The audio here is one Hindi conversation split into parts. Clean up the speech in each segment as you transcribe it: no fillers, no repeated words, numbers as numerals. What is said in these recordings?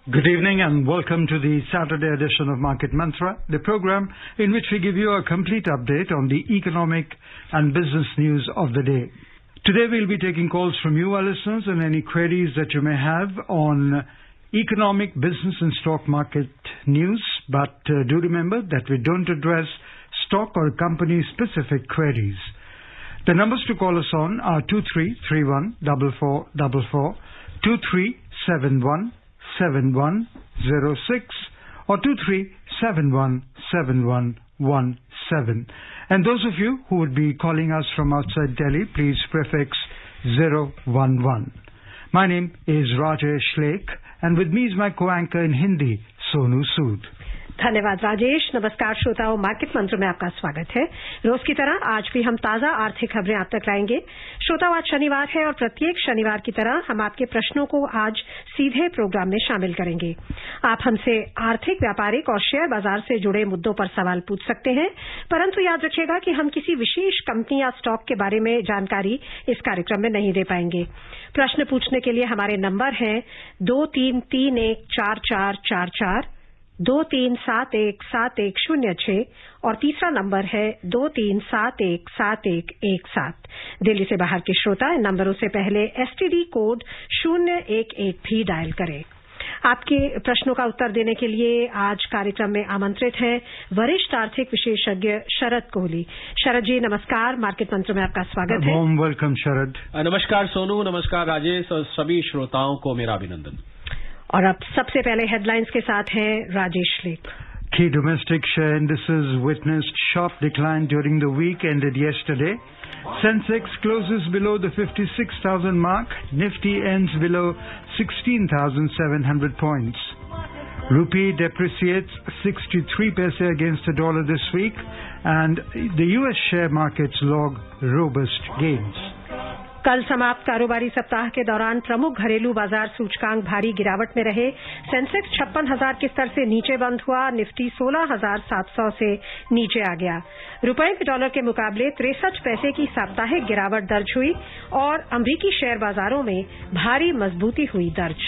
Good evening and welcome to the Saturday edition of Market Mantra, the program in which we give you a complete update on the economic and business news of the day. Today we'll be taking calls from you, our listeners, and any queries that you may have on economic, business and stock market news. But do remember that we don't address stock or company-specific queries. The numbers to call us on are 2331-4444, 2371-7106 or 2371-7117. And those of you who would be calling us from outside Delhi, please prefix 011. My name is Rajesh Lake, and with me is my co-anchor in Hindi, Sonu Sood. धन्यवाद राजेश। नमस्कार श्रोताओं, मार्केट मंत्र में आपका स्वागत है। रोज की तरह आज भी हम ताजा आर्थिक खबरें आप तक लाएंगे। श्रोताओं, आज शनिवार है और प्रत्येक शनिवार की तरह हम आपके प्रश्नों को आज सीधे प्रोग्राम में शामिल करेंगे। आप हमसे आर्थिक, व्यापारिक और शेयर बाजार से जुड़े मुद्दों पर सवाल पूछ सकते हैं, परंतु याद रखिएगा कि हम किसी विशेष कंपनी या स्टॉक के बारे में जानकारी इस कार्यक्रम में नहीं दे पाएंगे। प्रश्न पूछने के लिए हमारे नंबर हैं 23314444, 23717106 और तीसरा नंबर है 23717117। दिल्ली से बाहर के श्रोता इन नंबरों से पहले एसटीडी कोड 011 भी डायल करें। आपके प्रश्नों का उत्तर देने के लिए आज कार्यक्रम में आमंत्रित हैं वरिष्ठ आर्थिक विशेषज्ञ शरद कोहली। शरद जी नमस्कार, मार्केट मंत्र में आपका स्वागत है। Warm welcome, Sharad. नमस्कार सोनू, नमस्कार राजेश और सभी श्रोताओं को मेरा अभिनंदन। और अब सबसे पहले हेडलाइंस के साथ हैं राजेश लेख। Key domestic share indices witnessed sharp decline during the week ended yesterday. Sensex closes below the 56,000 mark. Nifty ends below 16,700 points. Rupee depreciates 63 paise against the dollar this week, and the U.S. share markets log robust gains. कल समाप्त कारोबारी सप्ताह के दौरान प्रमुख घरेलू बाजार सूचकांक भारी गिरावट में रहे। सेंसेक्स 56,000 के स्तर से नीचे बंद हुआ। निफ्टी 16,700 से नीचे आ गया। रुपए के डॉलर के मुकाबले 63 पैसे की साप्ताहिक गिरावट दर्ज हुई और अमेरिकी शेयर बाजारों में भारी मजबूती हुई दर्ज।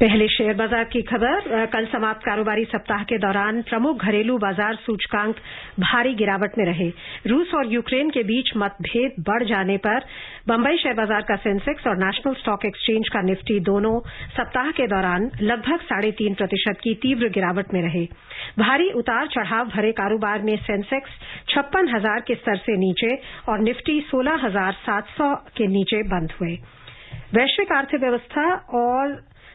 पहले शेयर बाजार की खबर। कल समाप्त कारोबारी सप्ताह के दौरान प्रमुख घरेलू बाजार सूचकांक भारी गिरावट में रहे। रूस और यूक्रेन के बीच मतभेद बढ़ जाने पर बंबई शेयर बाजार का सेंसेक्स और नेशनल स्टॉक एक्सचेंज का निफ्टी दोनों सप्ताह के दौरान लगभग 3.5% की तीव्र गिरावट में रहे। भारी उतार चढ़ाव भरे कारोबार में सेंसेक्स 56,000 के स्तर से नीचे और निफ्टी 16,700 के नीचे बंद हुए। वैश्विक अर्थव्यवस्था और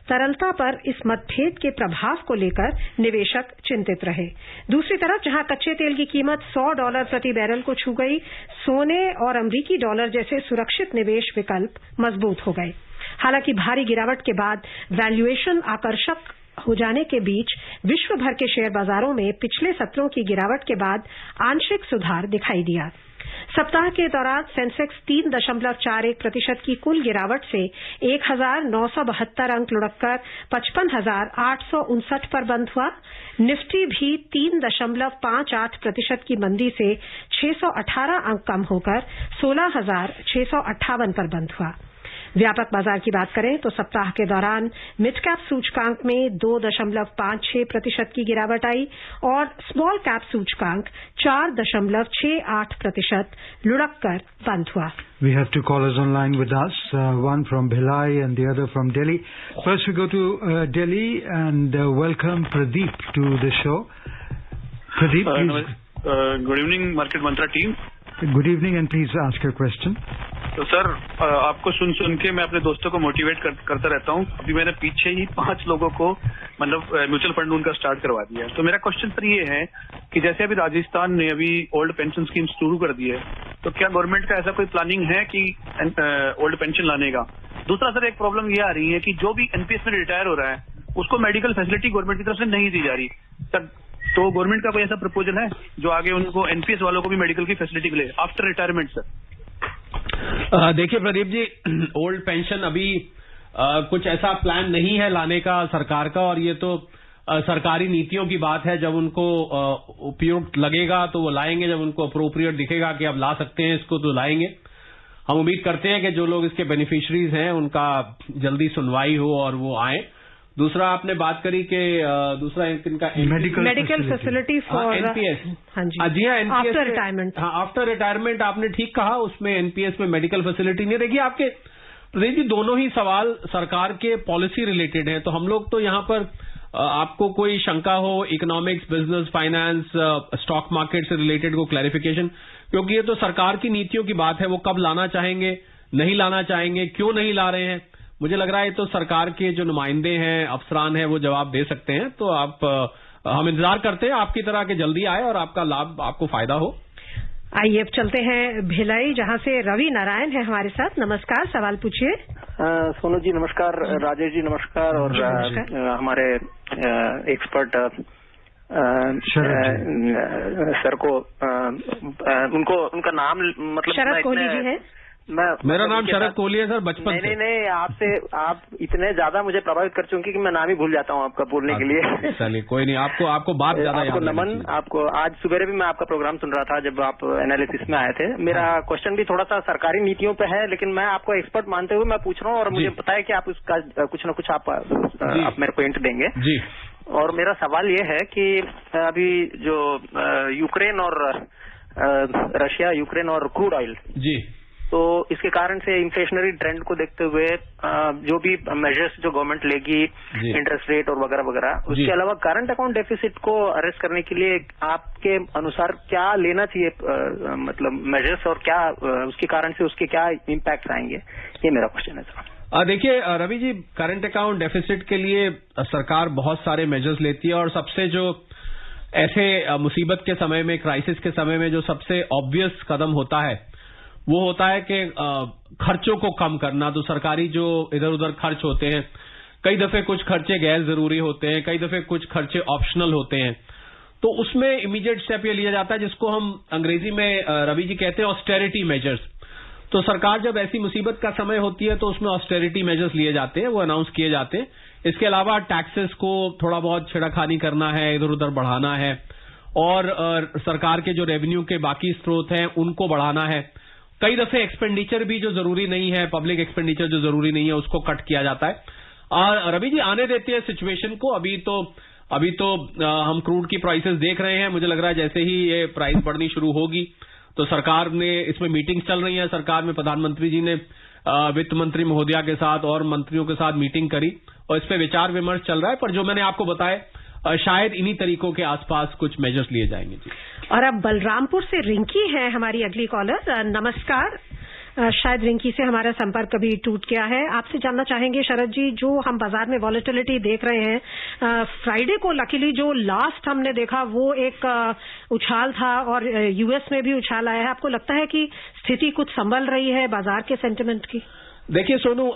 तरलता पर इस मतभेद के प्रभाव को लेकर निवेशक चिंतित रहे। दूसरी तरफ जहां कच्चे तेल की कीमत $100 प्रति बैरल को छू गई, सोने और अमेरिकी डॉलर जैसे सुरक्षित निवेश विकल्प मजबूत हो गए। हालांकि भारी गिरावट के बाद वैल्यूएशन आकर्षक हो जाने के बीच विश्व भर के शेयर बाजारों में पिछले सत्रों की गिरावट के बाद आंशिक सुधार दिखाई दिया। सप्ताह के दौरान सेंसेक्स 3.41% की कुल गिरावट से 1,972 अंक लुढ़ककर 55,859 पर बंद हुआ। निफ्टी भी 3.58% की मंदी से 618 अंक कम होकर 16,658 पर बंद हुआ। व्यापक बाजार की बात करें तो सप्ताह के दौरान मिड कैप सूचकांक में 2.56% की गिरावट आई और स्मॉल कैप सूचकांक 4.68% लुढ़ककर बंद हुआ। We have two callers online with us, one from Bhilai and the other from Delhi. First we go to Delhi and welcome Pradeep to the show. Pradeep, please. Good evening, Market Mantra team. Good evening and please ask your question. तो सर, आपको सुन के मैं अपने दोस्तों को मोटिवेट करता रहता हूँ। अभी मैंने पीछे ही 5 लोगों को मतलब म्यूचुअल फंड उनका स्टार्ट करवा दिया। तो मेरा क्वेश्चन सर ये है कि जैसे अभी राजस्थान ने अभी ओल्ड पेंशन स्कीम शुरू कर दी है, तो क्या गवर्नमेंट का ऐसा कोई प्लानिंग है कि ओल्ड पेंशन लाने का? दूसरा सर, एक प्रॉब्लम ये आ रही है कि जो भी एनपीएस में रिटायर हो रहा है उसको मेडिकल फैसिलिटी गवर्नमेंट की तरफ से नहीं दी जा रही सर। तो गवर्नमेंट का कोई ऐसा प्रपोजल है जो आगे उनको एनपीएस वालों को भी मेडिकल की फैसिलिटी मिले आफ्टर रिटायरमेंट सर? देखिए प्रदीप जी, ओल्ड पेंशन अभी कुछ ऐसा प्लान नहीं है लाने का सरकार का, और ये तो सरकारी नीतियों की बात है। जब उनको उपयुक्त लगेगा तो वो लाएंगे, जब उनको अप्रोप्रिएट दिखेगा कि अब ला सकते हैं इसको तो लाएंगे। हम उम्मीद करते हैं कि जो लोग इसके बेनिफिशियरीज हैं उनका जल्दी सुनवाई हो और वो आए। दूसरा आपने बात करी कि दूसरा इनका मेडिकल फैसिलिटी फॉर एनपीएस। हाँ जी, एनपीएस आफ्टर रिटायरमेंट। हाँ, आफ्टर रिटायरमेंट आपने ठीक कहा, उसमें एनपीएस में मेडिकल फैसिलिटी नहीं। देखिए आपके प्रदेश जी दोनों ही सवाल सरकार के पॉलिसी रिलेटेड हैं, तो हम लोग तो यहाँ पर आपको कोई शंका हो economics, business, finance, stock market से रिलेटेड को क्लैरिफिकेशन, क्योंकि ये तो सरकार की नीतियों की बात है, वो कब लाना चाहेंगे, नहीं लाना चाहेंगे, क्यों नहीं ला रहे हैं, मुझे लग रहा है तो सरकार के जो नुमाइंदे हैं, अफसरान हैं, वो जवाब दे सकते हैं। तो हम इंतजार करते हैं आपकी तरह के जल्दी आए और आपका लाभ, आपको फायदा हो। आइए अब चलते हैं भिलाई, जहां से रवि नारायण है हमारे साथ। नमस्कार, सवाल पूछिए। सोनू जी नमस्कार, राजेश जी नमस्कार, और हमारे एक्सपर्ट सर को उनका नाम मतलब शरद कोहली जी है। मेरा नाम शरद कोहली है सर, बचपन से। नहीं, आप इतने ज्यादा मुझे प्रभावित कर चुके कि मैं नाम ही भूल जाता हूँ आपका बोलने के लिए। चलिए कोई नहीं, आपको बात ज्यादा आपको नमन। आपको आज सुबह भी मैं आपका प्रोग्राम सुन रहा था जब आप एनालिसिस में आए थे। मेरा क्वेश्चन भी थोड़ा सा सरकारी नीतियों पे है, लेकिन मैं आपको एक्सपर्ट मानते हुए मैं पूछ रहा हूँ, और मुझे पता है कि आप उसका कुछ न कुछ आप मेरे को हिंट देंगे जी। और मेरा सवाल ये है कि अभी जो यूक्रेन और रशिया, यूक्रेन और क्रूड ऑयल जी, तो इसके कारण से इन्फ्लेशनरी ट्रेंड को देखते हुए जो भी मेजर्स जो गवर्नमेंट लेगी, इंटरेस्ट रेट और वगैरह वगैरह, उसके अलावा करंट अकाउंट डेफिसिट को अरेस्ट करने के लिए आपके अनुसार क्या लेना चाहिए, मतलब मेजर्स, और क्या उसके कारण से उसके क्या इम्पैक्ट आएंगे, ये मेरा क्वेश्चन है सर। देखिए Ravi ji, current account deficit के लिए सरकार बहुत सारे मेजर्स लेती है, और सबसे जो ऐसे मुसीबत के समय में, क्राइसिस के समय में जो सबसे ऑब्वियस कदम होता है वो होता है कि खर्चों को कम करना। तो सरकारी जो इधर उधर खर्च होते हैं, कई दफे कुछ खर्चे गैर जरूरी होते हैं, कई दफे कुछ खर्चे ऑप्शनल होते हैं, तो उसमें इमीडिएट स्टेप ये लिया जाता है जिसको हम अंग्रेजी में रवि जी कहते हैं ऑस्टेरिटी मेजर्स। तो सरकार जब ऐसी मुसीबत का समय होती है तो उसमें ऑस्टेरिटी मेजर्स लिए जाते हैं, वो अनाउंस किए जाते हैं। इसके अलावा टैक्सेस को थोड़ा बहुत छेड़खानी करना है, इधर उधर बढ़ाना है, और सरकार के जो रेवेन्यू के बाकी स्रोत हैं उनको बढ़ाना है। कई दफे एक्सपेंडिचर भी जो जरूरी नहीं है, पब्लिक एक्सपेंडिचर जो जरूरी नहीं है, उसको कट किया जाता है। और रवि जी आने देते हैं सिचुएशन को। अभी तो हम क्रूड की प्राइसेस देख रहे हैं। मुझे लग रहा है जैसे ही ये प्राइस बढ़नी शुरू होगी तो सरकार ने, इसमें मीटिंग्स चल रही है सरकार में, प्रधानमंत्री जी ने वित्त मंत्री महोदया के साथ और मंत्रियों के साथ मीटिंग करी और इस पे विचार विमर्श चल रहा है। पर जो मैंने आपको बताया, शायद इन्हीं तरीकों के आसपास कुछ मेजर्स लिए जाएंगे जी। और अब बलरामपुर से रिंकी है हमारी अगली कॉलर। नमस्कार। शायद रिंकी से हमारा संपर्क कभी टूट गया है। आपसे जानना चाहेंगे शरद जी, जो हम बाजार में वॉलेटिलिटी देख रहे हैं, फ्राइडे को लकीली जो लास्ट हमने देखा वो एक उछाल था, और यूएस में भी उछाल आया है। आपको लगता है कि स्थिति कुछ संभल रही है बाजार के सेंटिमेंट की? देखिए सोनू,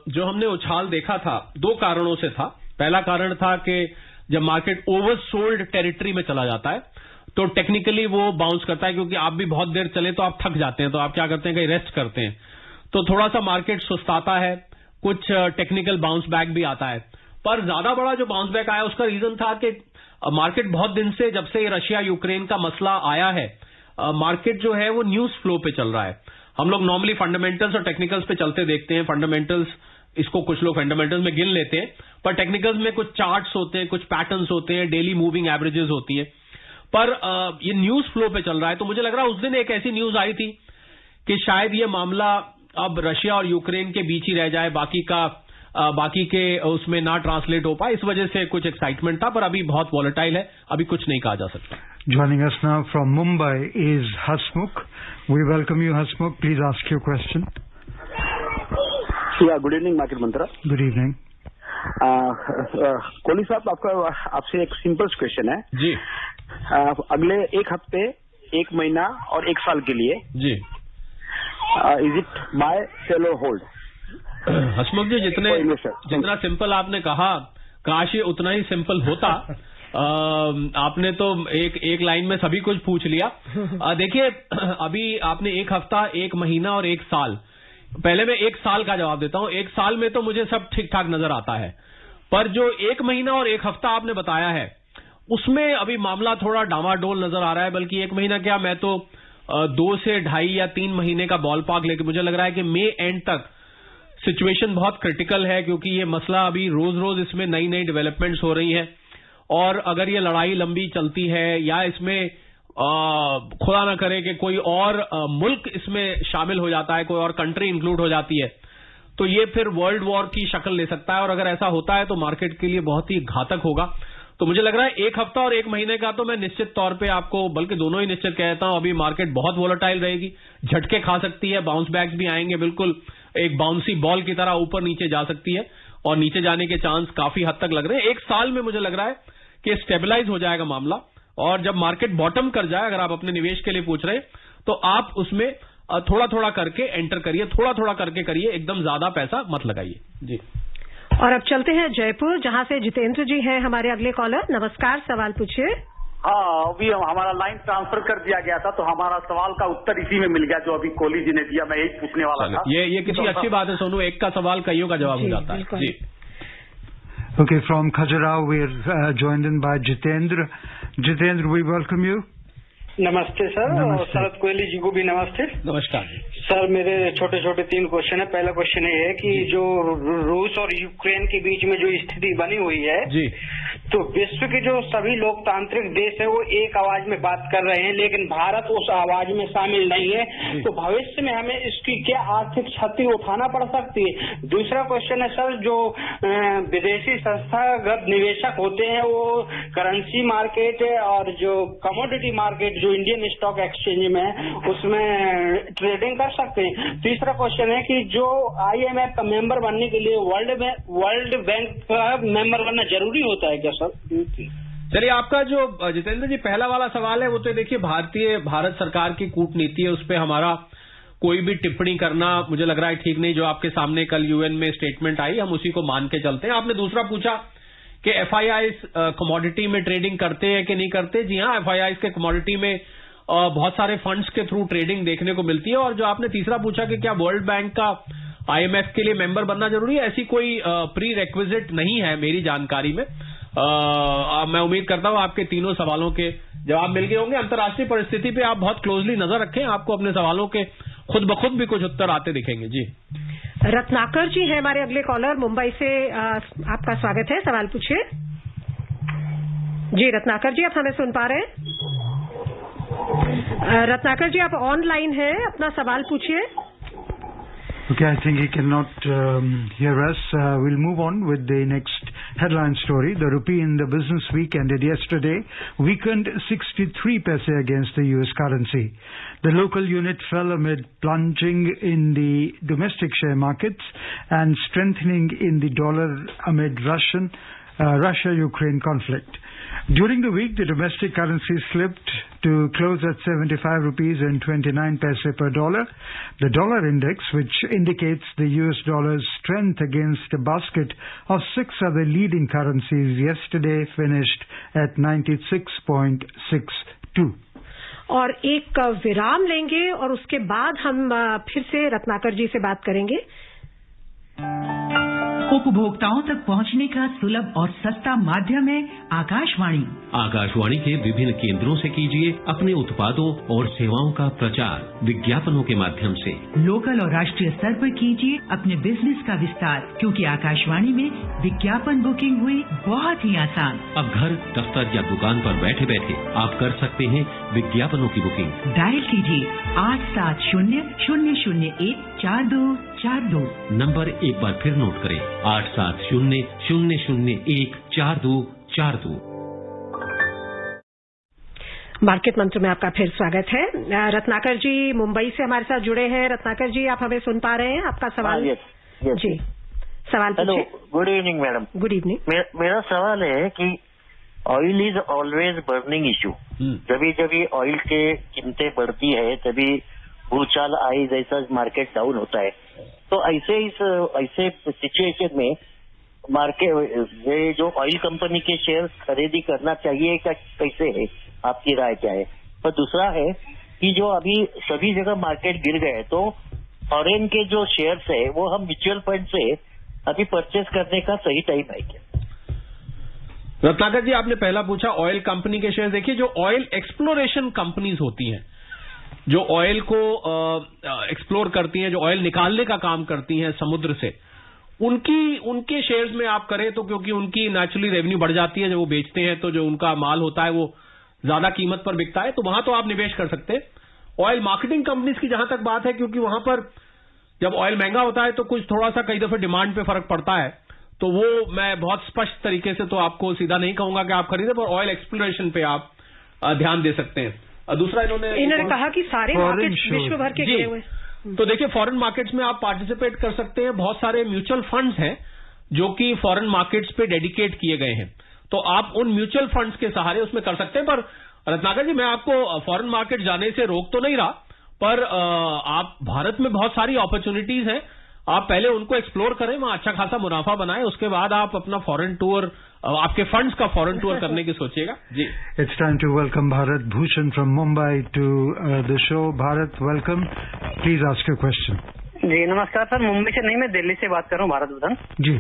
जो हमने उछाल देखा था दो कारणों से था। पहला कारण था कि जब मार्केट ओवरसोल्ड टेरिटरी में चला जाता है तो टेक्निकली वो बाउंस करता है, क्योंकि आप भी बहुत देर चले तो आप थक जाते हैं, तो आप क्या करते हैं, कहीं रेस्ट करते हैं, तो थोड़ा सा मार्केट सुस्ताता है, कुछ टेक्निकल बाउंस बैक भी आता है। पर ज्यादा बड़ा जो बाउंस बैक आया उसका रीजन था कि मार्केट बहुत दिन से, जब से रशिया यूक्रेन का मसला आया है, मार्केट जो है वो न्यूज फ्लो पे चल रहा है। हम लोग नॉर्मली फंडामेंटल्स और टेक्निकल्स पे चलते देखते हैं। फंडामेंटल्स, इसको कुछ लोग फंडामेंटल्स में गिन लेते हैं, पर टेक्निकल्स में कुछ चार्ट्स होते हैं, कुछ पैटर्न्स होते हैं, डेली मूविंग एवरेजेस होती है। पर ये न्यूज फ्लो पे चल रहा है। तो मुझे लग रहा है उस दिन एक ऐसी न्यूज आई थी कि शायद ये मामला अब रशिया और यूक्रेन के बीच ही रह जाए, बाकी के उसमें ना ट्रांसलेट हो पाए, इस वजह से कुछ एक्साइटमेंट था। पर अभी बहुत वॉलेटाइल है, अभी कुछ नहीं कहा जा सकता। Joining us now from Mumbai is Hasmukh. We welcome you, Hasmukh. Please ask your question. Yeah, good evening, Market Mantra. Good evening. Kohli साहब, आपसे एक सिंपल क्वेश्चन है जी। अगले एक हफ्ते, एक महीना और एक साल के लिए जी, इज इट बाय, सेल और होल्ड? हसमुख जी, जितना सिंपल आपने कहा, काश ये उतना ही सिंपल होता। आपने तो एक लाइन में सभी कुछ पूछ लिया। देखिए, अभी आपने एक हफ्ता, एक महीना और एक साल, पहले मैं एक साल का जवाब देता हूं। एक साल में तो मुझे सब ठीक ठाक नजर आता है, पर जो 1 महीना और 1 हफ्ता आपने बताया है उसमें अभी मामला थोड़ा डामाडोल नजर आ रहा है। बल्कि 1 महीना क्या, मैं तो 2 से 2.5 या 3 महीने का बॉल पार्क लेके मुझे लग रहा है कि मई एंड तक सिचुएशन बहुत क्रिटिकल है, क्योंकि ये मसला अभी रोज रोज इसमें नई नई डेवलपमेंट्स हो रही हैं। और अगर ये लड़ाई लंबी चलती है या इसमें खुदा ना करे कि कोई और मुल्क इसमें शामिल हो जाता है, कोई और कंट्री इंक्लूड हो जाती है, तो ये फिर वर्ल्ड वॉर की शक्ल ले सकता है। और अगर ऐसा होता है तो मार्केट के लिए बहुत ही घातक होगा। तो मुझे लग रहा है 1 हफ्ता और 1 महीने का तो मैं निश्चित तौर पे आपको, बल्कि दोनों ही निश्चित कहता हूं, अभी मार्केट बहुत वोलेटाइल रहेगी, झटके खा सकती है, बाउंस बैक्स भी आएंगे, बिल्कुल एक बाउंसी बॉल की तरह ऊपर नीचे जा सकती है और नीचे जाने के चांस काफी हद तक लग रहे हैं। 1 साल में मुझे लग रहा है कि स्टेबलाइज हो जाएगा मामला। और जब मार्केट बॉटम कर जाए, अगर आप अपने निवेश के लिए पूछ रहे हैं, तो आप उसमें थोड़ा थोड़ा करके एंटर करिए, थोड़ा थोड़ा करके करिए, एकदम ज्यादा पैसा मत लगाइए जी। और अब चलते हैं जयपुर, जहां से जितेंद्र जी हैं हमारे अगले कॉलर। नमस्कार, सवाल पूछिए। हाँ, अभी हमारा लाइन ट्रांसफर कर दिया गया था, तो हमारा सवाल का उत्तर इसी में मिल गया जो अभी कोहली जी ने दिया। मैं यही पूछने वाला था। ये किसी अच्छी बात है सोनू, एक का सवाल कईयों का जवाब हो जाता है जी। Okay, from Khajuraho, we're joined in by Jitendra. Jitendra, we welcome you. नमस्ते सर, और शरद कोहली जी को भी नमस्ते। नमस्कार सर, मेरे छोटे छोटे 3 क्वेश्चन है। पहला क्वेश्चन ये है कि जो रूस और यूक्रेन के बीच में जो स्थिति बनी हुई है जी, तो विश्व के जो सभी लोकतांत्रिक देश है वो एक आवाज में बात कर रहे हैं, लेकिन भारत उस आवाज में शामिल नहीं है। तो भविष्य में हमें इसकी क्या आर्थिक क्षति उठाना पड़ सकती है? दूसरा क्वेश्चन है सर, जो विदेशी संस्थागत निवेशक होते हैं वो करेंसी मार्केट और जो कमोडिटी मार्केट जो इंडियन स्टॉक एक्सचेंज में उसमें ट्रेडिंग कर सकते हैं। तीसरा क्वेश्चन है कि जो IMF का मेंबर बनने के लिए वर्ल्ड बैंक का मेंबर बनना जरूरी होता है क्या सर? चलिए, आपका जो जितेंद्र जी पहला वाला सवाल है वो तो देखिए भारत सरकार की कूटनीति है, उस पर हमारा कोई भी टिप्पणी करना मुझे लग रहा है ठीक नहीं। जो आपके सामने कल UN में स्टेटमेंट आई, हम उसी को मान के चलते हैं। आपने दूसरा पूछा कि FIIs कमोडिटी में ट्रेडिंग करते हैं कि नहीं करते। जी हाँ, FIIs के कमोडिटी में बहुत सारे फंड्स के थ्रू ट्रेडिंग देखने को मिलती है। और जो आपने तीसरा पूछा कि क्या वर्ल्ड बैंक का IMF के लिए मेंबर बनना जरूरी है, ऐसी कोई प्री रेक्विजिट नहीं है मेरी जानकारी में। मैं उम्मीद करता हूं आपके तीनों सवालों के जवाब मिल गए होंगे। अंतर्राष्ट्रीय परिस्थिति पे आप बहुत क्लोजली नजर रखें, आपको अपने सवालों के खुद ब खुद भी कुछ उत्तर आते दिखेंगे जी। रत्नाकर जी है हमारे अगले कॉलर, मुंबई से। आपका स्वागत है, सवाल पूछिए जी। रत्नाकर जी, आप हमें सुन पा रहे हैं? रत्नाकर जी, आप ऑनलाइन हैं, अपना सवाल पूछिए। Okay, I think he cannot hear us. We'll move on with the next headline story. The rupee in the business week ended yesterday weakened 63 paise against the US currency. The local unit fell amid plunging in the domestic share markets and strengthening in the dollar amid Russia-Ukraine conflict. During the week, the domestic currency slipped to close at 75 rupees and 29 paise per dollar. The dollar index, which indicates the US dollar's strength against a basket of 6 other leading currencies, yesterday finished at 96.62. और एक विराम लेंगे और उसके बाद हम फिर से रत्नाकर जी से बात करेंगे। उपभोक्ताओं तक पहुंचने का सुलभ और सस्ता माध्यम है आकाशवाणी। आकाशवाणी के विभिन्न केंद्रों से कीजिए अपने उत्पादों और सेवाओं का प्रचार विज्ञापनों के माध्यम से। लोकल और राष्ट्रीय स्तर पर कीजिए अपने बिजनेस का विस्तार, क्योंकि आकाशवाणी में विज्ञापन बुकिंग हुई बहुत ही आसान। अब घर, दफ्तर या दुकान पर बैठे बैठे आप कर सकते हैं विज्ञापनों की बुकिंग। डायल कीजिए 870-001-4242। नंबर एक बार फिर नोट करें, 870-001-4242। मार्केट मंत्र में आपका फिर स्वागत है। रत्नाकर जी मुंबई से हमारे साथ जुड़े हैं। रत्नाकर जी, आप हमें सुन पा रहे हैं? आपका सवाल? yes. जी, सवाल हेलो, पूछिए। Good evening madam. Good evening. मेरा सवाल है कि oil is always burning issue. जब ऑयल के कीमतें बढ़ती है तभी भूचाल आई, जैसा मार्केट डाउन होता है। तो ऐसे सिचुएशन में मार्केट ये जो ऑयल कंपनी के शेयर खरीदी करना चाहिए क्या, कैसे है, आपकी राय क्या है? और दूसरा है कि जो अभी सभी जगह मार्केट गिर गए, तो फॉरेन के जो शेयर्स है वो हम म्यूचुअल फंड से अभी परचेस करने का सही टाइम है क्या? रत्नाकर जी, आपने पहला पूछा ऑयल कंपनी के शेयर। देखिए, जो ऑयल एक्सप्लोरेशन कंपनीज होती हैं, जो ऑयल को एक्सप्लोर करती हैं, जो ऑयल निकालने का काम करती हैं समुद्र से, उनके शेयर्स में आप करें तो, क्योंकि उनकी नेचुरली रेवेन्यू बढ़ जाती है जब वो बेचते हैं, तो जो उनका माल होता है वो ज्यादा कीमत पर बिकता है, तो वहां तो आप निवेश कर सकते हैं। ऑयल मार्केटिंग कंपनीज की जहां तक बात है, क्योंकि वहां पर जब ऑयल महंगा होता है तो कुछ थोड़ा सा कई दफे डिमांड पे फर्क पड़ता है, तो वो मैं बहुत स्पष्ट तरीके से तो आपको सीधा नहीं कहूंगा कि आप खरीदें, पर ऑयल एक्सप्लोरेशन पे आप ध्यान दे सकते हैं। दूसरा इन्होंने कहा कि सारे मार्केट विश्व भर के गिरे हुए। तो देखिए, फॉरेन मार्केट्स में आप पार्टिसिपेट कर सकते हैं। बहुत सारे म्यूचुअल फंड्स हैं जो कि फॉरेन मार्केट्स पे डेडिकेट किए गए हैं, तो आप उन म्यूचुअल फंड्स के सहारे उसमें कर सकते हैं। पर रत्नाकर जी, मैं आपको फॉरेन मार्केट जाने से रोक तो नहीं रहा, पर आप भारत में बहुत सारी अपॉर्चुनिटीज हैं, आप पहले उनको एक्सप्लोर करें, वहां अच्छा खासा मुनाफा बनाएं, उसके बाद आप अपना फॉरेन टूर, आपके फंड्स का फॉरेन टूर करने की सोचिएगा। जी, it's time to welcome Bharat Bhushan from Mumbai to the show. Bharat, welcome, please ask your question. जी नमस्कार सर, मुंबई से नहीं, मैं दिल्ली से बात कर रहा हूँ, भारत भूषण जी।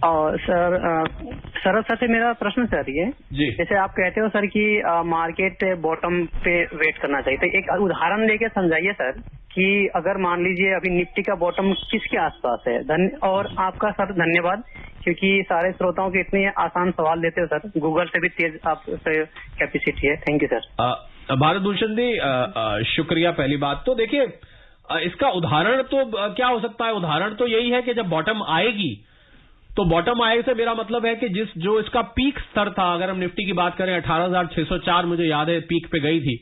और सर से मेरा प्रश्न सर ये, जैसे आप कहते हो सर कि मार्केट बॉटम पे वेट करना चाहिए, तो एक उदाहरण लेके समझाइए सर कि अगर मान लीजिए अभी निफ्टी का बॉटम किसके आसपास है। और आपका सर धन्यवाद, क्योंकि सारे श्रोताओं के इतने आसान सवाल देते हो सर, गूगल से भी तेज आप कैपेसिटी है। Thank you sir. Bharat Bhushan ji, शुक्रिया। पहली बात तो देखिए, इसका उदाहरण तो क्या हो सकता है, उदाहरण तो यही है कि जब बॉटम आएगी, तो बॉटम आए से मेरा मतलब है कि जो इसका पीक स्तर था, अगर हम निफ्टी की बात करें 18,604 मुझे याद है पीक पे गई थी,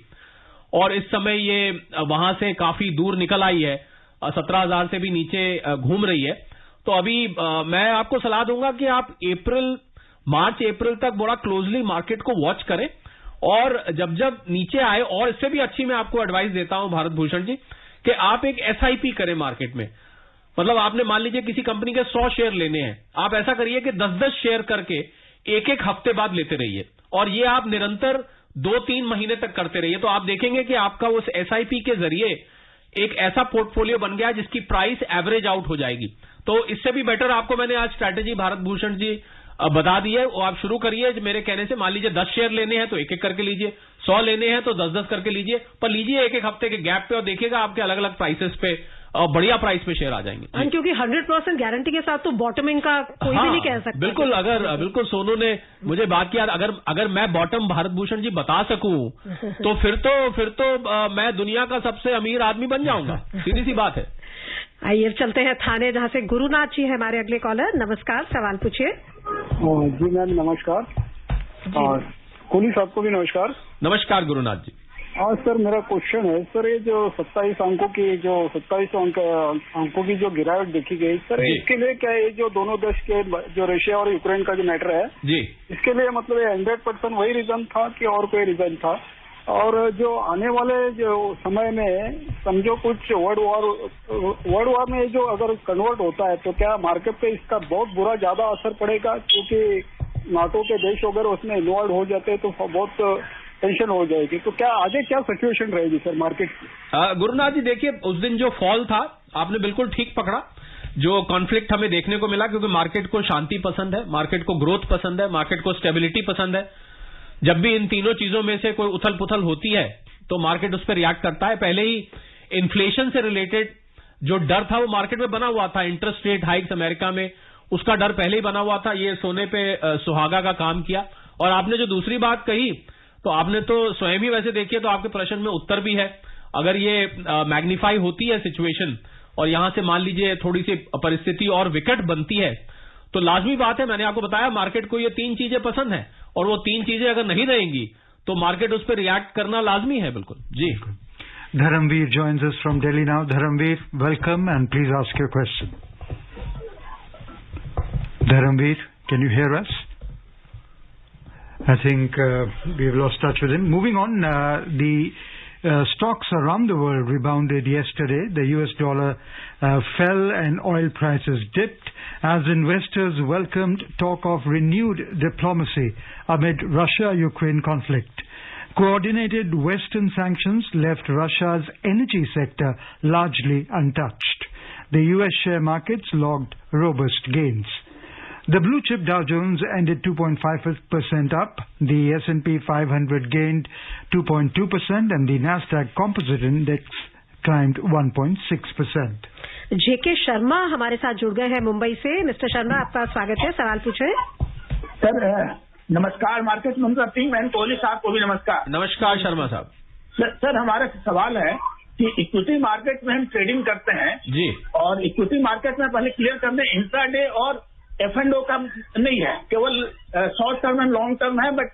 और इस समय ये वहां से काफी दूर निकल आई है, 17,000 से भी नीचे घूम रही है। तो अभी मैं आपको सलाह दूंगा कि आप मार्च अप्रैल तक बड़ा क्लोजली मार्केट को वॉच करें, और जब जब नीचे आए, और इससे भी अच्छी मैं आपको एडवाइस देता हूं भारत भूषण जी, कि आप एक SIP करें मार्केट में। मतलब आपने मान लीजिए किसी कंपनी के 100 शेयर लेने हैं, आप ऐसा करिए कि 10-10 शेयर करके एक हफ्ते बाद लेते रहिए, और ये आप निरंतर 2-3 महीने तक करते रहिए, तो आप देखेंगे कि आपका उस SIP के जरिए एक ऐसा पोर्टफोलियो बन गया जिसकी प्राइस एवरेज आउट हो जाएगी। तो इससे भी बेटर आपको मैंने आज स्ट्रैटेजी भारत भूषण जी बता दी है, वो आप शुरू करिए मेरे कहने से। मान लीजिए 10 शेयर लेने हैं तो एक करके लीजिए, 100 लेने हैं तो 10-10 करके लीजिए, पर लीजिए एक हफ्ते के गैप पे, और देखिएगा आपके अलग अलग प्राइसेस पे बढ़िया प्राइस पे शेयर आ जाएंगे। क्योंकि 100% गारंटी के साथ तो बॉटमिंग का कोई भी नहीं कह सकता। बिल्कुल, बिल्कुल सोनू ने मुझे बात किया, अगर मैं बॉटम भारत भूषण जी बता सकूं तो फिर तो मैं दुनिया का सबसे अमीर आदमी बन जाऊंगा, सीधी सी बात है। आइए अब चलते हैं थाने, जहां से गुरुनाथ जी है हमारे अगले कॉलर। नमस्कार, सवाल पूछिए। जी मैम नमस्कार, और कोहली साहब को भी नमस्कार। नमस्कार गुरुनाथ जी। हाँ सर, मेरा क्वेश्चन है सर, ये जो 27 अंकों की जो गिरावट देखी गई सर, इसके लिए क्या ये जो दोनों देश के जो रशिया और यूक्रेन का जो मैटर है जी, इसके लिए मतलब ये 100% वही रीजन था कि और कोई रीजन था? और जो आने वाले जो समय में समझो कुछ वर्ल्ड वॉर में जो अगर कन्वर्ट होता है, तो क्या मार्केट पे इसका बहुत बुरा ज्यादा असर पड़ेगा? क्योंकि नाटो के देश अगर उसमें इन्वॉल्व हो जाते हैं तो बहुत टेंशन हो जाएगी, तो क्या आगे क्या सिचुएशन रहेगी सर मार्केट की? गुरुनाथ जी देखिए, उस दिन जो फॉल था आपने बिल्कुल ठीक पकड़ा, जो कॉन्फ्लिक्ट हमें देखने को मिला, क्योंकि मार्केट को शांति पसंद है, मार्केट को ग्रोथ पसंद है, मार्केट को स्टेबिलिटी पसंद है। जब भी इन तीनों चीजों में से कोई उथल पुथल होती है तो मार्केट उस पर रिएक्ट करता है। पहले ही इन्फ्लेशन से रिलेटेड जो डर था वो मार्केट में बना हुआ था, इंटरेस्ट रेट हाइक्स अमेरिका में, उसका डर पहले ही बना हुआ था, ये सोने पे सुहागा का काम किया। और आपने जो दूसरी बात कही, तो आपने तो स्वयं ही वैसे देखिए तो आपके प्रश्न में उत्तर भी है। अगर ये मैग्नीफाई होती है सिचुएशन, और यहां से मान लीजिए थोड़ी सी परिस्थिति और विकट बनती है, तो लाजमी बात है, मैंने आपको बताया मार्केट को ये 3 चीजें पसंद है, और वो 3 चीजें अगर नहीं रहेंगी तो मार्केट उस पर रिएक्ट करना लाजमी है। बिल्कुल जी। Dharmveer joins us from Delhi now. Dharamveer, welcome and please ask your question. Dharamveer, can you hear us? I think we've lost touch with him. Moving on, the stocks around the world rebounded yesterday. The US dollar fell and oil prices dipped as investors welcomed talk of renewed diplomacy amid Russia-Ukraine conflict. Coordinated Western sanctions left Russia's energy sector largely untouched. The US share markets logged robust gains. The blue chip Dow Jones ended 2.5% up, the S&P 500 gained 2.2% and the Nasdaq Composite Index climbed 1.6%. जेके शर्मा हमारे साथ जुड़ गए हैं मुंबई से। मिस्टर शर्मा, आपका स्वागत है, सवाल पूछें। सर नमस्कार market Mantra team and Kohli साहब को भी नमस्कार। नमस्कार शर्मा साहब। सर हमारा सवाल है कि इक्विटी मार्केट में हम ट्रेडिंग करते हैं जी, और इक्विटी मार्केट में पहले क्लियर कर दें, इंट्राडे और F&O का नहीं है, केवल short term and long term है, but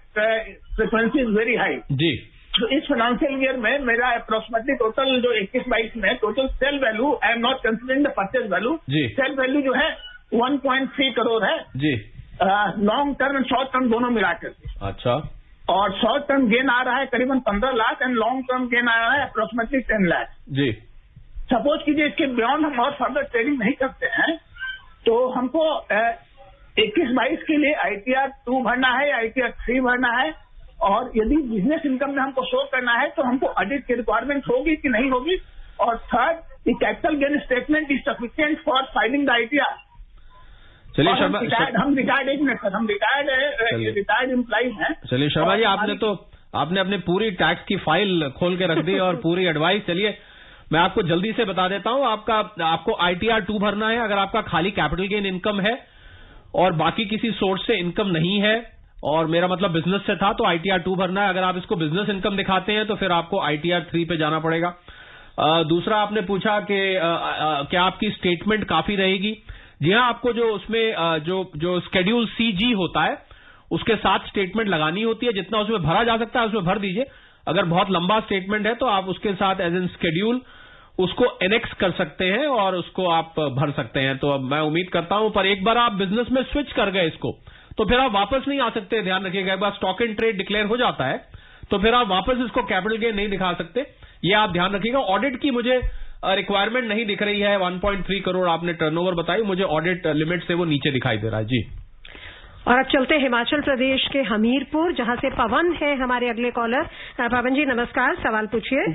frequency is very high जी। तो इस फाइनेंशियल ईयर में मेरा अप्रोक्सीमेटली टोटल जो 21-22 में total sale value, I am not considering the purchase value, sale value जो है 1.3 करोड़ है जी, long term and short term दोनों मिलाकर। अच्छा। और शॉर्ट टर्म गेन आ रहा है करीबन 15 lakh and long term gain आ रहा है अप्रोक्सीमेटली 10 लाख जी। सपोज कीजिए इसके बियॉन्ड हम और फर्दर ट्रेडिंग नहीं करते हैं, तो हमको 21-22 के लिए ITR 2 भरना है या ITR 3 भरना है, और यदि बिजनेस इनकम में हमको शो करना है तो हमको ऑडिट की रिक्वायरमेंट होगी कि नहीं होगी, और third, the capital gain statement is sufficient for filing the ITR। चलिए शर्मा, हम रिटायर्ड एक मिनट सर, हम रिटायर्ड एम्प्लॉइज हैं। चलिए शर्मा जी, आपने अपनी पूरी टैक्स की फाइल खोल के रख दी और पूरी एडवाइस। चलिए मैं आपको जल्दी से बता देता हूं, आपको ITR 2 भरना है अगर आपका खाली कैपिटल गेन इनकम है और बाकी किसी सोर्स से इनकम नहीं है, और मेरा मतलब बिजनेस से था, तो ITR 2 भरना है। अगर आप इसको बिजनेस इनकम दिखाते हैं तो फिर आपको ITR 3 पे जाना पड़ेगा। दूसरा आपने पूछा कि क्या आपकी स्टेटमेंट काफी रहेगी। जी हाँ, आपको जो उसमें जो स्केड्यूल CG होता है उसके साथ स्टेटमेंट लगानी होती है, जितना उसमें भरा जा सकता है उसमें भर दीजिए। अगर बहुत लंबा स्टेटमेंट है तो आप उसके साथ एज एन स्केड्यूल उसको एनेक्स कर सकते हैं और उसको आप भर सकते हैं। तो अब मैं उम्मीद करता हूं, पर एक बार आप बिजनेस में स्विच कर गए इसको तो फिर आप वापस नहीं आ सकते। ध्यान रखिएगा, एक बार स्टॉक एंड ट्रेड डिक्लेयर हो जाता है तो फिर आप वापस इसको कैपिटल गेन नहीं दिखा सकते, ये आप ध्यान रखिएगा। ऑडिट की मुझे रिक्वायरमेंट नहीं दिख रही है। 1.3 करोड़ आपने टर्नओवर बताई, मुझे ऑडिट लिमिट से वो नीचे दिखाई दे रहा है जी। और अब चलते हिमाचल प्रदेश के हमीरपुर, जहां से पवन है हमारे अगले कॉलर। पवन जी नमस्कार, सवाल पूछिए।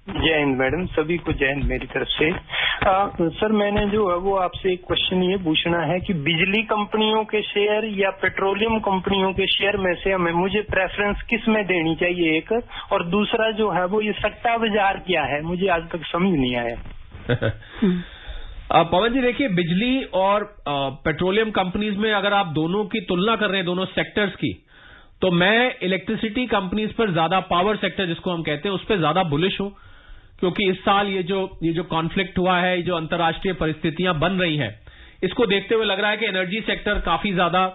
जय हिंद मैडम, सभी को जय हिंद मेरी तरफ से। सर मैंने जो है वो आपसे एक क्वेश्चन ये पूछना है कि बिजली कंपनियों के शेयर या पेट्रोलियम कंपनियों के शेयर में से मुझे प्रेफरेंस किस में देनी चाहिए, एक, और दूसरा जो है वो ये सट्टा बाजार क्या है, मुझे आज तक समझ नहीं आया। पवन जी देखिए, बिजली और पेट्रोलियम कंपनीज में अगर आप दोनों की तुलना कर रहे हैं, दोनों सेक्टर्स की, तो मैं इलेक्ट्रिसिटी कंपनीज पर ज्यादा, पावर सेक्टर जिसको हम कहते हैं, उस पर ज्यादा बुलिश हूं, क्योंकि इस साल ये जो कॉन्फ्लिक्ट हुआ है, ये जो अंतर्राष्ट्रीय परिस्थितियां बन रही हैं, इसको देखते हुए लग रहा है कि एनर्जी सेक्टर काफी ज्यादा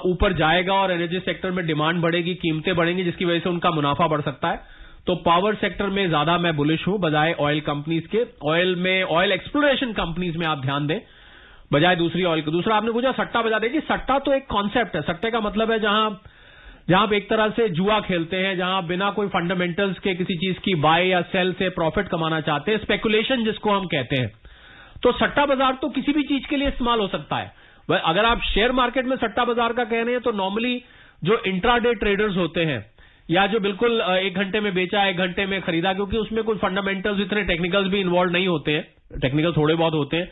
ऊपर जाएगा और एनर्जी सेक्टर में डिमांड बढ़ेगी, कीमतें बढ़ेंगी, जिसकी वजह से उनका मुनाफा बढ़ सकता है। तो पावर सेक्टर में ज्यादा मैं बुलिश हूं बजाय ऑयल कंपनीज के। ऑयल एक्सप्लोरेशन कंपनीज में आप ध्यान दें बजाय दूसरी ऑयल को। दूसरा आपने पूछा सट्टा बाजार। देखिए सट्टा तो एक कॉन्सेप्ट है। सट्टे का मतलब है जहां आप एक तरह से जुआ खेलते हैं, जहां बिना कोई फंडामेंटल्स के किसी चीज की बाय या सेल से प्रॉफिट कमाना चाहते हैं, स्पेकुलेशन जिसको हम कहते हैं। तो सट्टा बाजार तो किसी भी चीज के लिए इस्तेमाल हो सकता है। अगर आप शेयर मार्केट में सट्टा बाजार का कह रहे हैं तो नॉर्मली जो इंट्राडे ट्रेडर्स होते हैं या जो बिल्कुल 1 घंटे में बेचा 1 घंटे में खरीदा, क्योंकि उसमें कोई फंडामेंटल्स इतने टेक्निकल्स भी इन्वॉल्व नहीं होते हैं, टेक्निकल थोड़े बहुत होते हैं,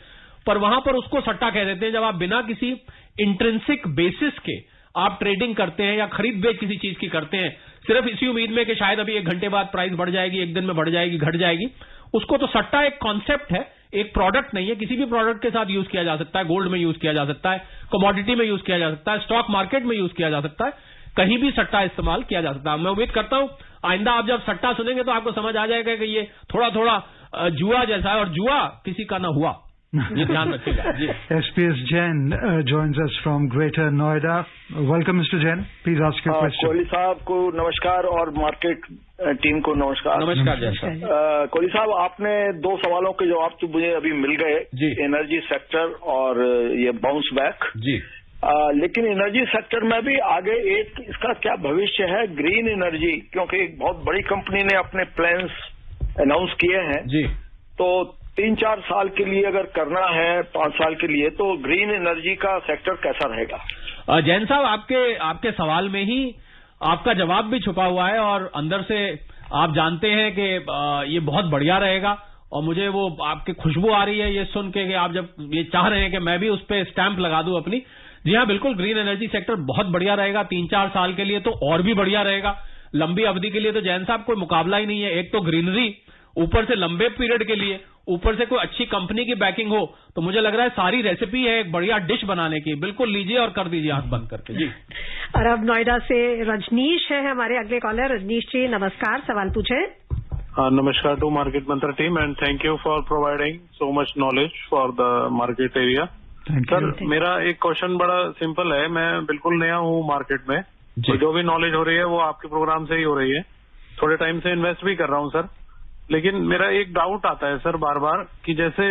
पर वहां पर उसको सट्टा कह देते हैं जब आप बिना किसी इंट्रिंसिक बेसिस के आप ट्रेडिंग करते हैं या खरीद बेच किसी चीज की करते हैं, सिर्फ इसी उम्मीद में कि शायद अभी 1 घंटे बाद प्राइस बढ़ जाएगी, 1 दिन में बढ़ जाएगी, घट जाएगी। उसको तो सट्टा एक कॉन्सेप्ट है, एक प्रोडक्ट नहीं है। किसी भी प्रोडक्ट के साथ यूज किया जा सकता है, गोल्ड में यूज किया जा सकता है, कमोडिटी में यूज किया जा सकता है, स्टॉक मार्केट में यूज किया जा सकता है, कहीं भी सट्टा इस्तेमाल किया जा सकता है। मैं उम्मीद करता हूं आइंदा आप जब सट्टा सुनेंगे तो आपको समझ आ जाएगा कि ये थोड़ा थोड़ा जुआ जैसा है, और जुआ किसी का ना हुआ। ये ध्यान रखिएगा जी। SPS Jain joins us from Greater Noida. Welcome, Mr. Jain. Please ask your question. Kohli साहब को नमस्कार और मार्केट टीम को नमस्कार। नमस्कार जैन साहब। कोहली साहब, आपने 2 सवालों के जवाब तो मुझे अभी मिल गए, एनर्जी सेक्टर और ये बाउंस बैक जी। लेकिन एनर्जी सेक्टर में भी आगे एक इसका क्या भविष्य है, ग्रीन एनर्जी, क्योंकि एक बहुत बड़ी कंपनी ने अपने प्लान्स अनाउंस किए हैं जी। तो 3-4 साल के लिए अगर करना है, 5 साल के लिए, तो ग्रीन एनर्जी का सेक्टर कैसा रहेगा? जैन साहब, आपके सवाल में ही आपका जवाब भी छुपा हुआ है, और अंदर से आप जानते हैं कि ये बहुत बढ़िया रहेगा। और मुझे वो आपकी खुशबू आ रही है ये सुन के कि आप जब ये चाह रहे हैं कि मैं भी उस पर स्टैंप लगा दूं अपनी, जी हाँ, बिल्कुल। ग्रीन एनर्जी सेक्टर बहुत बढ़िया रहेगा 3-4 साल के लिए, तो और भी बढ़िया रहेगा। लंबी अवधि के लिए तो जैन साहब कोई मुकाबला ही नहीं है। एक तो ग्रीनरी, ऊपर से लंबे पीरियड के लिए, ऊपर से कोई अच्छी कंपनी की बैकिंग हो, तो मुझे लग रहा है सारी रेसिपी है एक बढ़िया डिश बनाने की। बिल्कुल लीजिए और कर दीजिए आंख बंद करके। जी। और अब नोएडा से रजनीश है हमारे अगले कॉलर। रजनीश जी नमस्कार, सवाल पूछे। नमस्कार to Market Mantra team and thank you for providing so much knowledge for the market area. Sir, मेरा एक क्वेश्चन बड़ा सिंपल है। मैं बिल्कुल नया हूँ मार्केट में, तो जो भी नॉलेज हो रही है वो आपके प्रोग्राम से ही हो रही है। थोड़े टाइम से इन्वेस्ट भी कर रहा हूँ सर, लेकिन मेरा एक डाउट आता है सर बार बार कि जैसे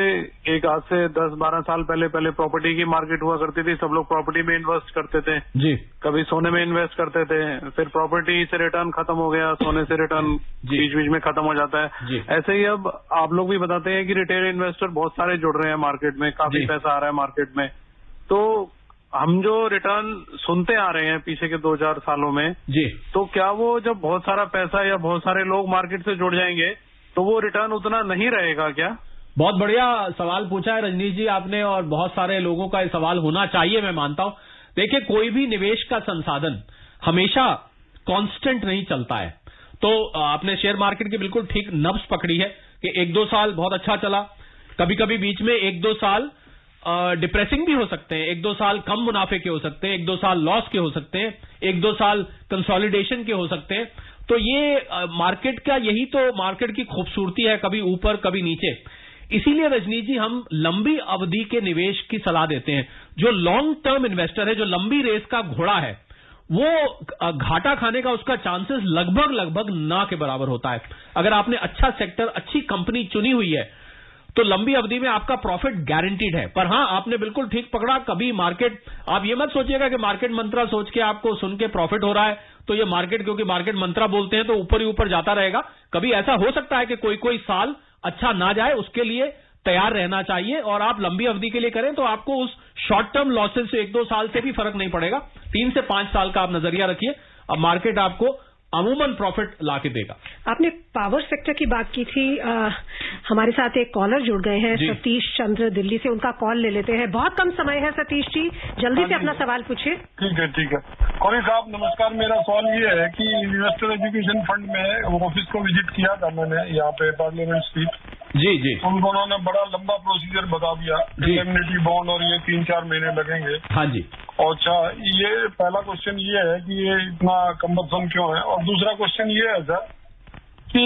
एक आज से 10-12 साल पहले प्रॉपर्टी की मार्केट हुआ करती थी, सब लोग प्रॉपर्टी में इन्वेस्ट करते थे जी, कभी सोने में इन्वेस्ट करते थे, फिर प्रॉपर्टी से रिटर्न खत्म हो गया, सोने से रिटर्न बीच बीच में खत्म हो जाता है। ऐसे ही अब आप लोग भी बताते हैं कि रिटेल इन्वेस्टर बहुत सारे जुड़ रहे हैं मार्केट में, काफी पैसा आ रहा है मार्केट में। तो हम जो रिटर्न सुनते आ रहे हैं पीछे के 2-4 सालों में जी, तो क्या वो जब बहुत सारा पैसा या बहुत सारे लोग मार्केट से जुड़ जाएंगे तो वो रिटर्न उतना नहीं रहेगा क्या? बहुत बढ़िया सवाल पूछा है रजनीश जी आपने, और बहुत सारे लोगों का ये सवाल होना चाहिए, मैं मानता हूं। देखिए, कोई भी निवेश का संसाधन हमेशा कांस्टेंट नहीं चलता है। तो आपने शेयर मार्केट की बिल्कुल ठीक नब्ज पकड़ी है कि 1-2 साल बहुत अच्छा चला, कभी कभी बीच में 1-2 साल डिप्रेसिंग भी हो सकते हैं, 1-2 साल कम मुनाफे के हो सकते हैं, 1-2 साल लॉस के हो सकते हैं, 1-2 साल कंसोलिडेशन के हो सकते हैं। तो ये मार्केट का, यही तो मार्केट की खूबसूरती है, कभी ऊपर कभी नीचे। इसीलिए रजनीश जी हम लंबी अवधि के निवेश की सलाह देते हैं। जो लॉन्ग टर्म इन्वेस्टर है, जो लंबी रेस का घोड़ा है, वो घाटा खाने का उसका चांसेस लगभग ना के बराबर होता है। अगर आपने अच्छा सेक्टर, अच्छी कंपनी चुनी हुई है तो लंबी अवधि में आपका प्रॉफिट गारंटीड है। पर हां, आपने बिल्कुल ठीक पकड़ा, कभी मार्केट, आप ये मत सोचिएगा कि मार्केट मंत्रा सोच के आपको सुन के प्रॉफिट हो रहा है तो ये मार्केट, क्योंकि मार्केट मंत्रा बोलते हैं तो ऊपर ही ऊपर जाता रहेगा। कभी ऐसा हो सकता है कि कोई साल अच्छा ना जाए, उसके लिए तैयार रहना चाहिए। और आप लंबी अवधि के लिए करें तो आपको उस शॉर्ट टर्म लॉसेस से 1-2 साल से भी फर्क नहीं पड़ेगा। 3 से 5 साल का आप नजरिया रखिए, अब मार्केट आपको अमूमन प्रॉफिट लाके देगा। आपने पावर सेक्टर की बात की थी। हमारे साथ एक कॉलर जुड़ गए हैं, सतीश चंद्र दिल्ली से। उनका कॉल ले लेते हैं, बहुत कम समय है सतीश जी, जल्दी से अपना सवाल पूछिए। ठीक है। कौरी साहब नमस्कार, मेरा सवाल ये है कि इन्वेस्टर एजुकेशन फंड में ऑफिस को विजिट किया था मैंने, यहाँ पे पार्लियामेंट स्ट्रीट। जी। उन्होंने बड़ा लंबा प्रोसीजर बता दिया, इंडेमनिटी बॉन्ड, और ये 3-4 महीने लगेंगे। हाँ जी। और अच्छा, ये पहला क्वेश्चन ये है कि ये इतना कम्बरसम क्यों है, और दूसरा क्वेश्चन ये है सर कि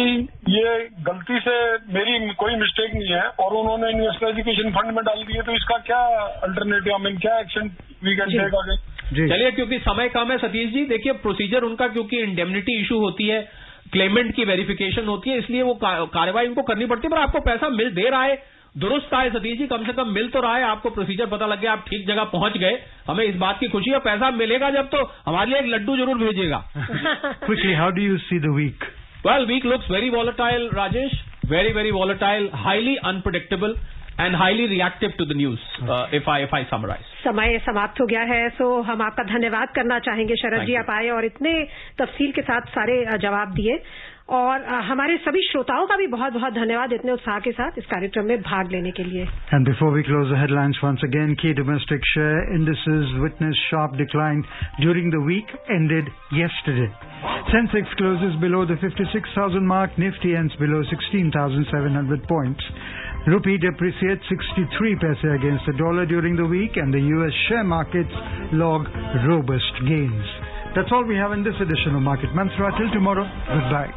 ये गलती से मेरी कोई मिस्टेक नहीं है और उन्होंने इन्वेस्टर एजुकेशन फंड में डाल दिए, तो इसका क्या अल्टरनेटिव, आई मीन क्या एक्शन वी कैन टेक आगे? चलिए, क्योंकि समय कम है सतीश जी, देखिए प्रोसीजर उनका, क्योंकि इंडेमनिटी इशू होती है, क्लेमेंट की वेरिफिकेशन होती है, इसलिए वो कार्रवाई उनको करनी पड़ती है। पर आपको पैसा मिल दे रहा है, दुरुस्त आए सतीश जी, कम से कम मिल तो रहा है, आपको प्रोसीजर पता लग गया, आप ठीक जगह पहुंच गए, हमें इस बात की खुशी है। पैसा मिलेगा जब तो हमारे लिए एक लड्डू जरूर भेजिएगा। Quickly, how do you see the week? Well, week looks very volatile, Rajesh. Very volatile, highly unpredictable and highly reactive to the news, if I summarize. समय समाप्त हो गया है, सो हम आपका धन्यवाद करना चाहेंगे शरद जी, आप आए और इतने तफसील के साथ सारे जवाब दिए। और हमारे सभी श्रोताओं का भी बहुत बहुत धन्यवाद इतने उत्साह के साथ इस कार्यक्रम में भाग लेने के लिए। And before we close the headlines once again, key domestic share indices witnessed sharp decline during the week ended yesterday. Sensex closes below the 56,000 mark, Nifty ends below 16,700 points. Rupee depreciates 63 paise against the dollar during the week, and the US share markets log robust gains. That's all we have in this edition of Market Mantra. Till tomorrow, goodbye.